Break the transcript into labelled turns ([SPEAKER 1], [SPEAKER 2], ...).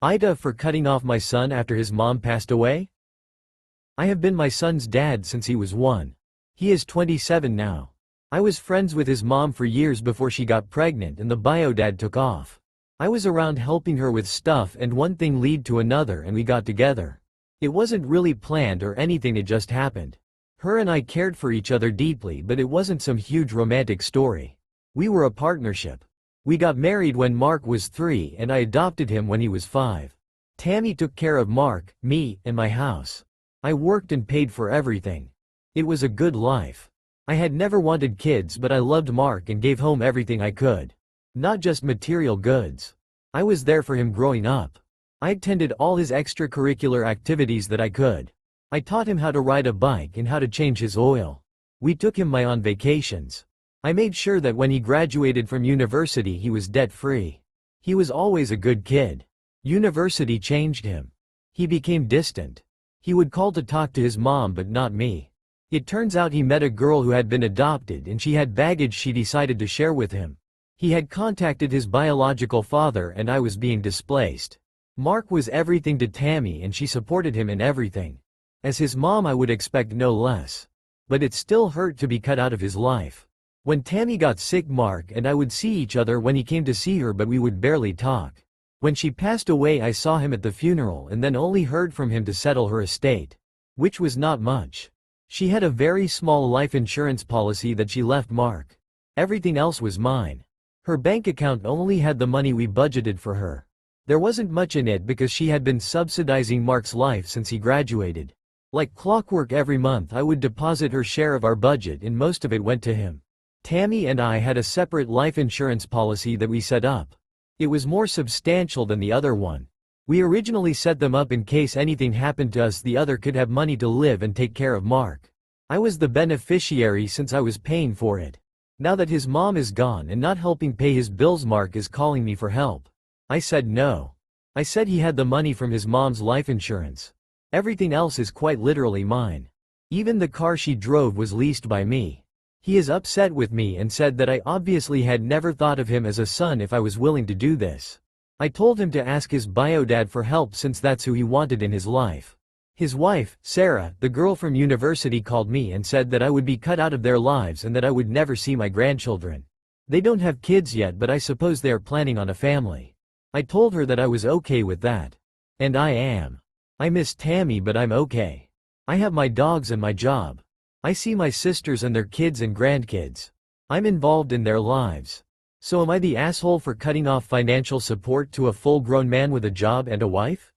[SPEAKER 1] Aitah for cutting off my son after his mom passed away? I have been my son's dad since he was 1. He is 27 now. I was friends with his mom for years before she got pregnant and the bio-dad took off. I was around helping her with stuff and one thing led to another and we got together. It wasn't really planned or anything, it just happened. Her and I cared for each other deeply, but it wasn't some huge romantic story. We were a partnership. We got married when Mark was 3 and I adopted him when he was 5. Tammy took care of Mark, me, and my house. I worked and paid for everything. It was a good life. I had never wanted kids, but I loved Mark and gave home everything I could. Not just material goods. I was there for him growing up. I attended all his extracurricular activities that I could. I taught him how to ride a bike and how to change his oil. We took him on vacations. I made sure that when he graduated from university he was debt-free. He was always a good kid. University changed him. He became distant. He would call to talk to his mom but not me. It turns out he met a girl who had been adopted and she had baggage she decided to share with him. He had contacted his biological father and I was being displaced. Mark was everything to Tammy and she supported him in everything. As his mom I would expect no less. But it still hurt to be cut out of his life. When Tammy got sick, Mark and I would see each other when he came to see her, but we would barely talk. When she passed away I saw him at the funeral and then only heard from him to settle her estate. Which was not much. She had a very small life insurance policy that she left Mark. Everything else was mine. Her bank account only had the money we budgeted for her. There wasn't much in it because she had been subsidizing Mark's life since he graduated. Like clockwork, every month I would deposit her share of our budget and most of it went to him. Tammy and I had a separate life insurance policy that we set up. It was more substantial than the other one. We originally set them up in case anything happened to us, the other could have money to live and take care of Mark. I was the beneficiary since I was paying for it. Now that his mom is gone and not helping pay his bills, Mark is calling me for help. I said no. I said he had the money from his mom's life insurance. Everything else is quite literally mine. Even the car she drove was leased by me. He is upset with me and said that I obviously had never thought of him as a son if I was willing to do this. I told him to ask his bio-dad for help since that's who he wanted in his life. His wife, Sarah, the girl from university, called me and said that I would be cut out of their lives and that I would never see my grandchildren. They don't have kids yet, but I suppose they are planning on a family. I told her that I was okay with that. And I am. I miss Tammy, but I'm okay. I have my dogs and my job. I see my sisters and their kids and grandkids. I'm involved in their lives. So am I the asshole for cutting off financial support to a full-grown man with a job and a wife?